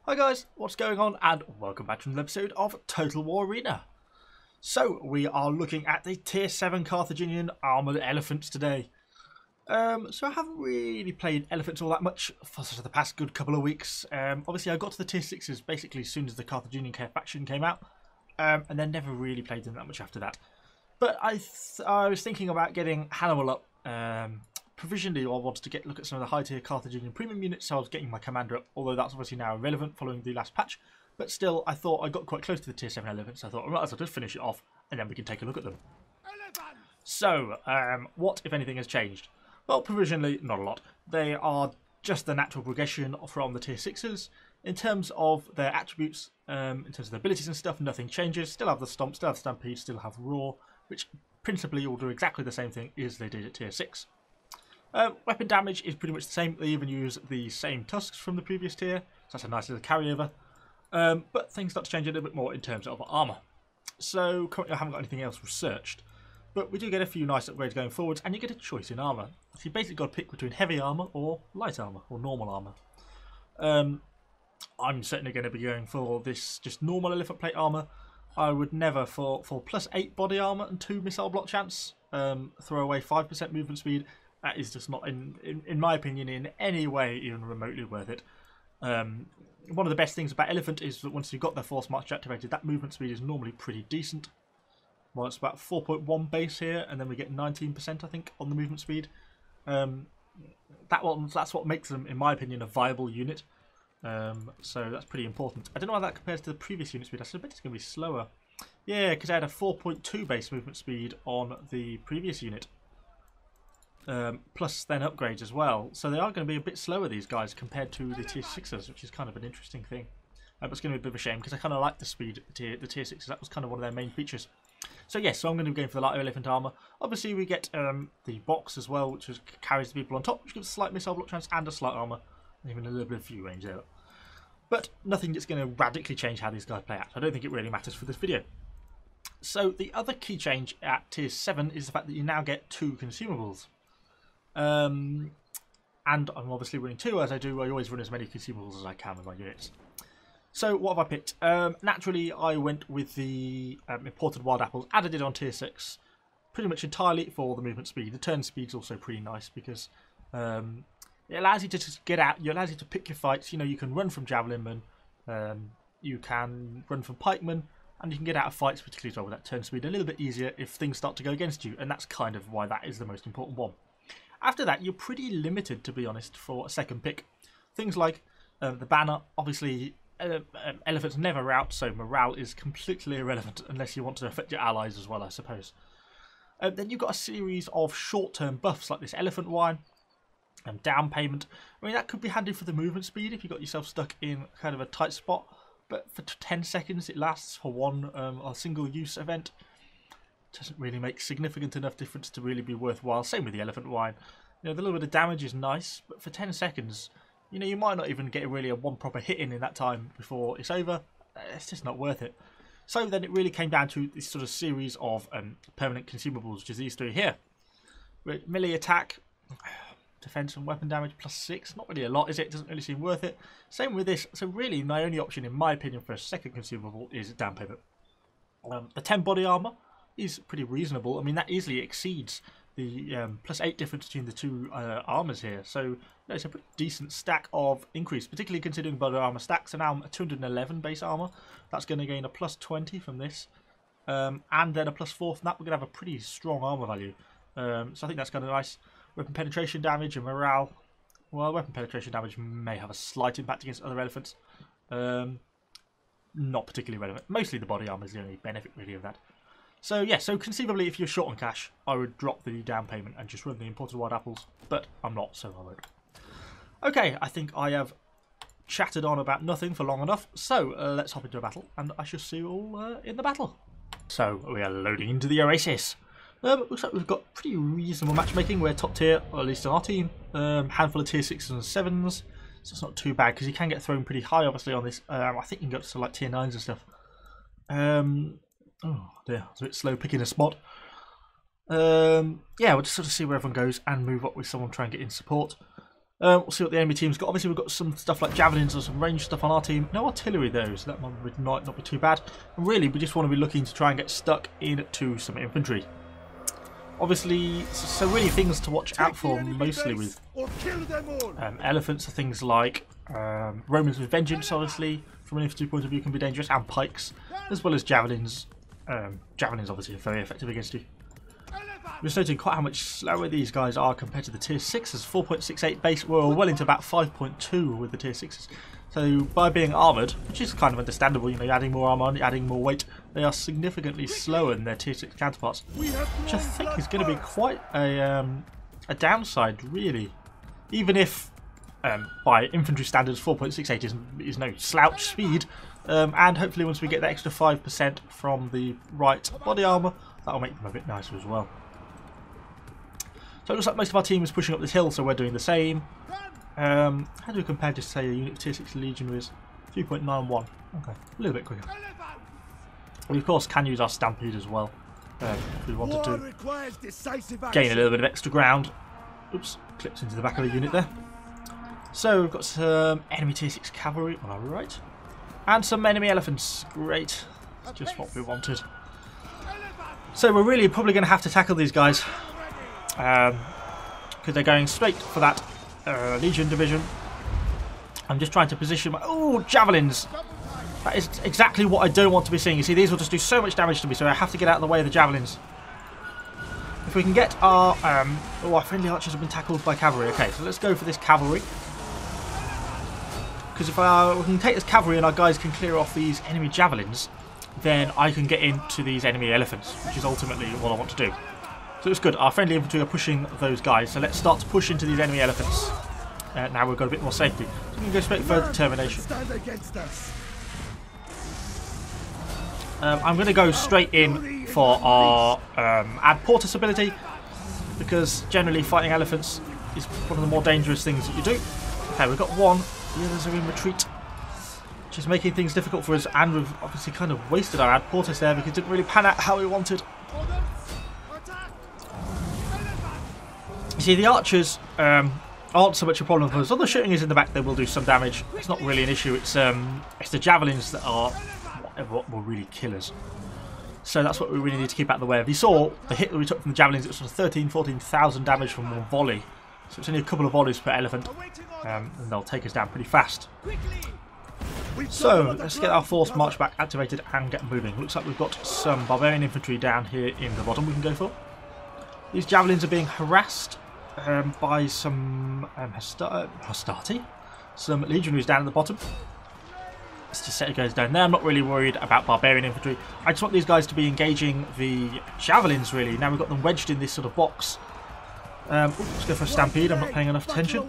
Hi guys, what's going on, and welcome back to another episode of Total War Arena. So we are looking at the Tier 7 Carthaginian Armoured Elephants today. So I haven't really played Elephants all that much for the past good couple of weeks. Obviously I got to the Tier 6s basically as soon as the Carthaginian faction came out, and then never really played them that much after that. But I was thinking about getting Hannibal up. Provisionally, I wanted to look at some of the high-tier Carthaginian premium units, so I was getting my commander up, although that's obviously now irrelevant following the last patch. But still, I thought I got quite close to the Tier 7 Elephants, so I thought I might as well just finish it off, and then we can take a look at them. So, what, if anything, has changed? Well, provisionally, not a lot. They are just the natural progression from the Tier 6s. In terms of their attributes, in terms of their abilities and stuff, nothing changes. Still have the Stomp, still have Stampede, still have Roar, which principally will do exactly the same thing as they did at Tier 6. Weapon damage is pretty much the same. They even use the same tusks from the previous tier, so that's a nice little carryover. But things start to change a little bit more in terms of armour. So currently I haven't got anything else researched, but we do get a few nice upgrades going forwards, and you get a choice in armour. So you basically got to pick between heavy armour or light armour, or normal armour. I'm certainly going to be going for this just normal elephant plate armour. I would never, for +8 body armour and 2 missile block chance, throw away 5% movement speed. That is just not, in my opinion, in any way even remotely worth it. One of the best things about Elephant is that once you've got their force march activated, that movement speed is normally pretty decent. Well, it's about 4.1 base here, and then we get 19%, I think, on the movement speed. That's what makes them, in my opinion, a viable unit. So that's pretty important. I don't know how that compares to the previous unit speed. I bet it's going to be slower. Yeah, because I had a 4.2 base movement speed on the previous unit. Plus then upgrades as well, so they are going to be a bit slower, these guys, compared to the Tier 6s, which is kind of an interesting thing. But it's going to be a bit of a shame because I kind of like the speed of the Tier 6s. That was kind of one of their main features. So yes, so I'm going to be going for the lighter elephant armour. Obviously we get the box as well, which carries the people on top, which gives a slight missile block chance and a slight armour, and even a little bit of view range there. But nothing that's going to radically change how these guys play out. I don't think it really matters for this video. So the other key change at Tier 7 is the fact that you now get 2 consumables. And I'm obviously running 2, as I do. I always run as many consumables as I can with my units. So what have I picked? Naturally, I went with the imported wild apples, as I did on Tier 6, pretty much entirely for the movement speed. The turn speed's also pretty nice because it allows you to just get out. It allows you to pick your fights. You know, you can run from javelinmen, you can run from pikemen, and you can get out of fights, particularly as well with that turn speed, a little bit easier if things start to go against you, and that's kind of why that is the most important one. After that, you're pretty limited, to be honest, for a second pick. Things like the banner, obviously, elephants never rout, so morale is completely irrelevant unless you want to affect your allies as well, I suppose. Then you've got a series of short-term buffs like this elephant wine and down payment. I mean, that could be handy for the movement speed if you got yourself stuck in kind of a tight spot, but for 10 seconds it lasts for one a single-use event. Doesn't really make significant enough difference to really be worthwhile. Same with the elephant wine. You know, the little bit of damage is nice, but for 10 seconds, you know, you might not even get really one proper hit in that time before it's over. It's just not worth it. So then it really came down to this sort of series of permanent consumables, which is these 3 here. Melee attack, defense and weapon damage +6. Not really a lot, is it? Doesn't really seem worth it. Same with this. So really, my only option, in my opinion, for a second consumable is down payment. The 10 body armor is pretty reasonable. I mean, that easily exceeds the +8 difference between the 2 armors here. So it's a pretty decent stack of increase, particularly considering body armor stacks. So now I'm at 211 base armor. That's going to gain a +20 from this, and then a +4 from that. We're going to have a pretty strong armor value. So I think that's kind of nice. Weapon penetration damage and morale. Well, weapon penetration damage may have a slight impact against other elephants. Not particularly relevant. Mostly the body armor is the only benefit really of that. So yeah, so conceivably if you're short on cash, I would drop the down payment and just run the imported wild apples, but I'm not, so I won't. Okay, I think I have chatted on about nothing for long enough, so let's hop into a battle, and I shall see you all in the battle. So we are loading into the Oasis. Looks like we've got pretty reasonable matchmaking. We're top tier, or at least on our team. Handful of tier 6s and 7s, so it's not too bad, because you can get thrown pretty high, obviously, on this. I think you can go up to like tier 9s and stuff. Oh dear, I was a bit slow picking a spot. Yeah, we'll just sort of see where everyone goes and move up with someone, try and get in support. We'll see what the enemy team's got. Obviously, we've got some stuff like javelins or some ranged stuff on our team. No artillery though, so that one would not be too bad. And really, we just want to be looking to try and get stuck into some infantry. Obviously, so really things to watch out for mostly with elephants are things like Romans with Vengeance, obviously, from an infantry point of view can be dangerous, and pikes, as well as javelins. Javelins obviously are very effective against you. I'm just noting quite how much slower these guys are compared to the tier 6s. 4.68 base, we're well into about 5.2 with the tier 6s. So by being armoured, which is kind of understandable, you know, adding more armour on, adding more weight, they are significantly slower than their tier 6 counterparts, which I think is going to be quite a downside, really. Even if, by infantry standards, 4.68 is no slouch speed, and hopefully once we get that extra 5% from the right body armour, that'll make them a bit nicer as well. So it looks like most of our team is pushing up this hill, so we're doing the same. How do we compare to, say, a unit of tier 6 legionaries? 3.91. Okay, a little bit quicker. We of course can use our stampede as well, if we wanted to gain a little bit of extra ground. Oops, clipped into the back of the unit there. So we've got some enemy tier 6 cavalry on our right, and some enemy elephants. Great, that's just what we wanted. So we're really probably going to have to tackle these guys, because they're going straight for that Legion division. I'm just trying to position my... Oh, javelins! That is exactly what I don't want to be seeing. You see, these will just do so much damage to me, so I have to get out of the way of the javelins. If we can get our... oh, our friendly archers have been tackled by cavalry. Okay, so let's go for this cavalry. Because if we can take this cavalry and our guys can clear off these enemy javelins, then I can get into these enemy elephants, which is ultimately what I want to do. So it's good. Our friendly infantry are pushing those guys, so let's start to push into these enemy elephants. Now we've got a bit more safety. So we can go straight for determination. I'm going to go straight in for our add portus ability, because generally fighting elephants is one of the more dangerous things that you do. Okay, we've got one. The others are in retreat, which is making things difficult for us, and we've obviously kind of wasted our add portus there because it didn't really pan out how we wanted. You see, the archers aren't so much a problem for us. Although shooting is in the back, they will do some damage. It's not really an issue. It's the javelins that are what will really kill us. So that's what we really need to keep out of the way of. You saw the hit that we took from the javelins. It was sort of 14,000 damage from one volley. So it's only a couple of volleys per elephant, and they'll take us down pretty fast. So let's get our force march back activated and get moving. Looks like we've got some barbarian infantry down here in the bottom we can go for. These javelins are being harassed by some hostati, some legionaries down at the bottom. Let's just set it goes down there. I'm not really worried about barbarian infantry. I just want these guys to be engaging the javelins, really. Now we've got them wedged in this sort of box. Let's go for a stampede. I'm not paying enough attention.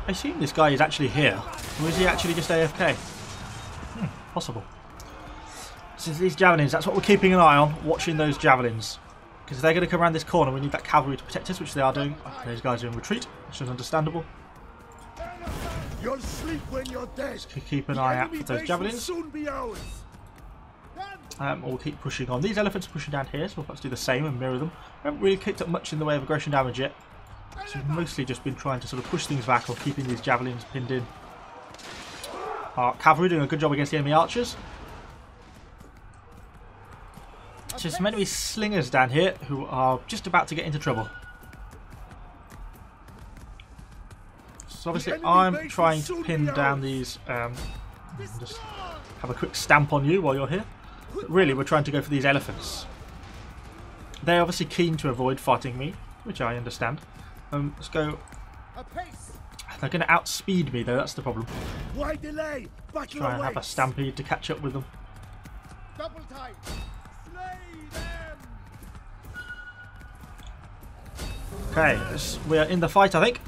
I assume this guy is actually here, or is he actually just AFK? Possible. So these javelins, that's what we're keeping an eye on, watching those javelins. Because if they're going to come around this corner, we need that cavalry to protect us, which they are doing. Those guys are in retreat, which is understandable. You'll sleep when you're dead. Just keep an eye out for those javelins. We'll keep pushing on. These elephants are pushing down here, so we'll have to do the same and mirror them. We haven't really kicked up much in the way of aggression damage yet. So we've mostly just been trying to sort of push things back or keeping these javelins pinned in. Our cavalry doing a good job against the enemy archers. There's some enemy slingers down here who are just about to get into trouble. So obviously I'm trying to pin down these, just have a quick stamp on you while you're here. But really we're trying to go for these elephants. They're obviously keen to avoid fighting me, which I understand. Let's go. They're going to outspeed me though, that's the problem. Why delay? Try and have a stampede to catch up with them. Double time. Slay them. Okay, we are in the fight, I think.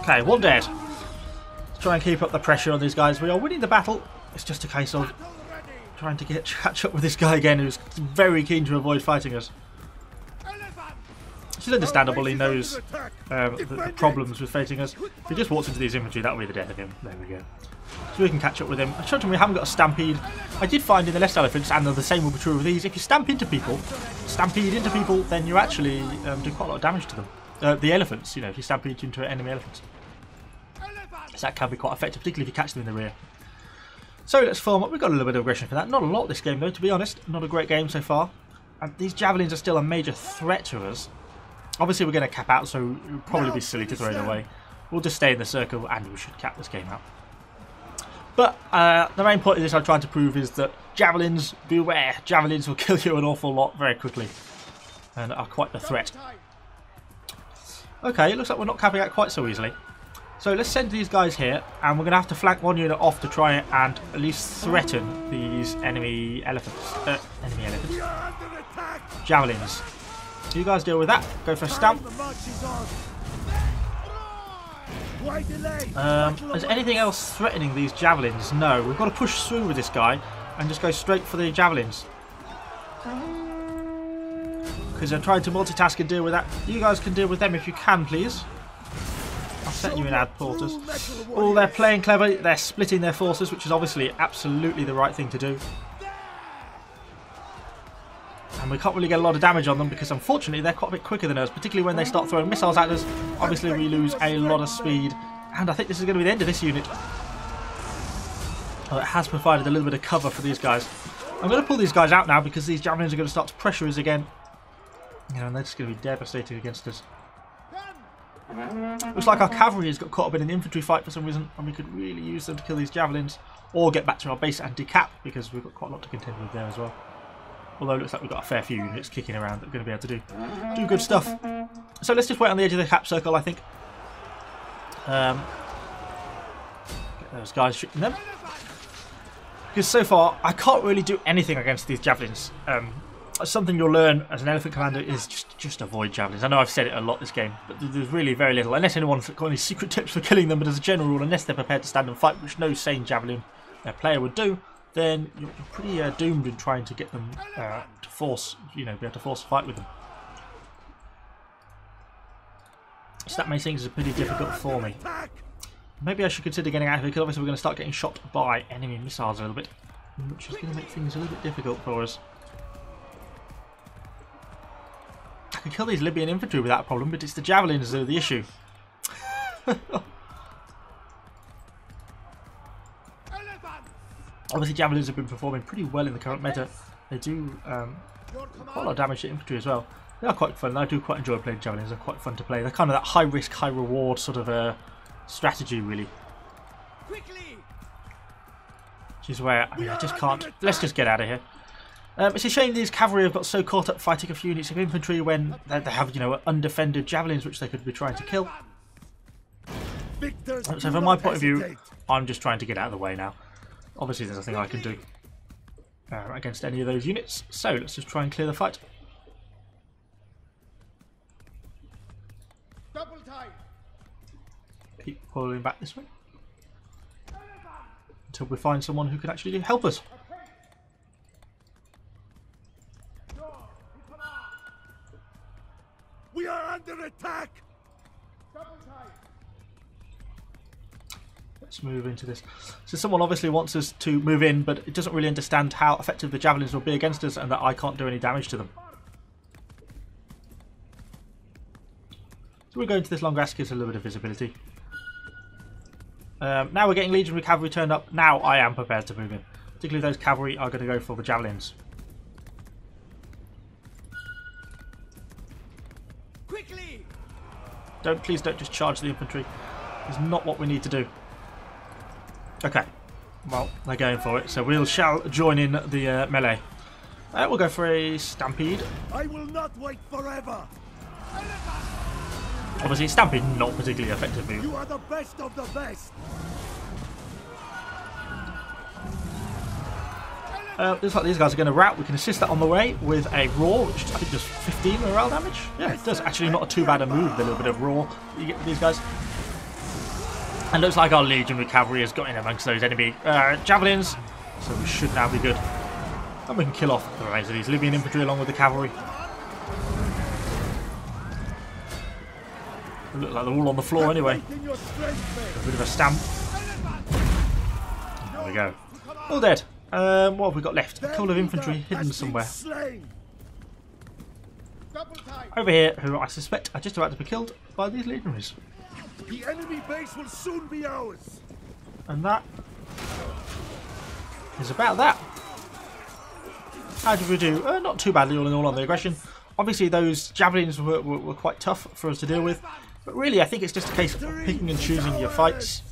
Okay, one dead. Let's try and keep up the pressure on these guys. We are winning the battle. It's just a case of trying to catch up with this guy again, who's very keen to avoid fighting us. Which is understandable. He knows the problems with fighting us. If he just walks into these infantry, that'll be the death of him. There we go. so we can catch up with him. Unfortunately, we haven't got a stampede. I did find in the less elephants, and the same will be true of these, if you stampede into people, then you actually do quite a lot of damage to them. The elephants, you know, if you stampede into enemy elephants. So that can be quite effective, particularly if you catch them in the rear. So let's form up. We've got a little bit of aggression for that. Not a lot this game though, to be honest. Not a great game so far. And these javelins are still a major threat to us. Obviously we're going to cap out, so it would probably be silly to throw it away. We'll just stay in the circle and we should cap this game out. But the main point of this I'm trying to prove is that javelins, beware. Javelins will kill you an awful lot very quickly. And are quite the threat. Okay, it looks like we're not capping out quite so easily. So let's send these guys here, and we're going to have to flank one unit off to try and at least threaten these enemy elephants. Javelins. You guys deal with that. Go for a stamp. Is anything else threatening these javelins? No. We've got to push through with this guy and just go straight for the javelins. Because I'm trying to multitask and deal with that. You guys can deal with them if you can, please. I'll set you in ad porters. Oh, they're playing clever. They're splitting their forces, which is obviously absolutely the right thing to do. And we can't really get a lot of damage on them because unfortunately they're quite a bit quicker than us, particularly when they start throwing missiles at us. Obviously we lose a lot of speed, and I think this is going to be the end of this unit. Well, it has provided a little bit of cover for these guys. I'm going to pull these guys out now because these javelins are going to start to pressure us again. You know, and they're just going to be devastating against us. Looks like our cavalry has got caught up in an infantry fight for some reason, and we could really use them to kill these javelins or get back to our base and decap, because we've got quite a lot to contend with there as well. Although it looks like we've got a fair few units kicking around that are going to be able to do good stuff. So let's just wait on the edge of the cap circle, I think. Get those guys shooting them. Because so far I can't really do anything against these javelins. Something you'll learn as an elephant commander is just avoid javelins. I know I've said it a lot this game, but there's really very little, unless anyone's got any secret tips for killing them. But as a general rule, unless they're prepared to stand and fight, which no sane javelin player would do, then you're pretty doomed in trying to get them to force, be able to force a fight with them. So that makes things pretty difficult for me. Maybe I should consider getting out of here, because obviously we're going to start getting shot by enemy missiles a little bit, which is going to make things a little bit difficult for us. I can kill these Libyan infantry without a problem, but it's the javelins that are the issue. Obviously javelins have been performing pretty well in the current meta. They do quite a lot of damage to infantry as well. They are quite fun. I do quite enjoy playing javelins. They're quite fun to play. They're kind of that high risk, high reward sort of strategy, really. Which is where I just can't. Let's just get out of here. It's a shame these cavalry have got so caught up fighting a few units of infantry when they have, undefended javelins which they could be trying to kill. So from my point of view, I'm just trying to get out of the way now. Obviously there's nothing I can do against any of those units, so let's just try and clear the fight. Keep pulling back this way until we find someone who can actually help us. We are under attack. Let's move into this. So someone obviously wants us to move in, but it doesn't really understand how effective the javelins will be against us and that I can't do any damage to them. So we're going to this long grass, gives a little bit of visibility. Now we're getting legionary cavalry turned up. Now I am prepared to move in. Particularly those cavalry are going to go for the javelins. Quickly! Please don't just charge the infantry. It's not what we need to do. Okay, well, they're going for it, so we shall join in the melee. We'll go for a stampede. I will not wait forever. Obviously, stampede not particularly effective move. You are the best of the best. Looks like these guys are going to rout. We can assist that on the way with a roar, which I think does 15 morale damage. Yeah, it does. Actually, not too bad a move, the little bit of roar you get with these guys. And looks like our legionary cavalry has got in amongst those enemy javelins, so we should now be good. And we can kill off the remains of these Libyan infantry along with the cavalry. They look like they're all on the floor anyway. A bit of a stamp. we go. All dead. What have we got left? A couple of infantry hidden somewhere. Over here, who I suspect are just about to be killed by these legionaries. The enemy base will soon be ours. And that is about that. How did we do? Not too badly all in all on the aggression. Obviously those javelins were quite tough for us to deal with. But really I think it's just a case of picking and choosing your fights.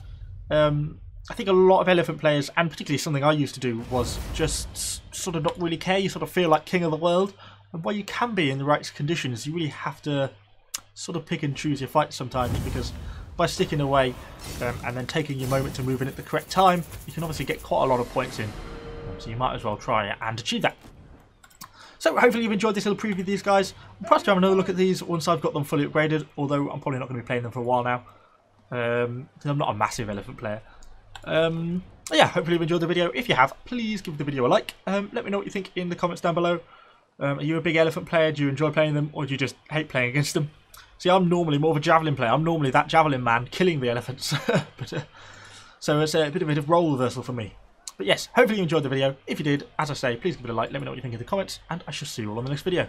I think a lot of elephant players, and particularly something I used to do, was just sort of not really care. You sort of feel like king of the world. And while you can be in the right conditions, you really have to sort of pick and choose your fights sometimes, because by sticking away and then taking your moment to move in at the correct time, you can obviously get quite a lot of points in. So you might as well try and achieve that. So hopefully you've enjoyed this little preview of these guys. I'm perhaps to have another look at these once I've got them fully upgraded, although I'm probably not going to be playing them for a while now. Because I'm not a massive elephant player. Yeah, hopefully you've enjoyed the video. If you have, please give the video a like. Let me know what you think in the comments down below. Are you a big elephant player? Do you enjoy playing them, or do you just hate playing against them? See, I'm normally more of a javelin player. I'm normally that javelin man killing the elephants. So it's a bit of a role reversal for me. But yes, hopefully you enjoyed the video. If you did, as I say, please give it a like. Let me know what you think in the comments, and I shall see you all on the next video.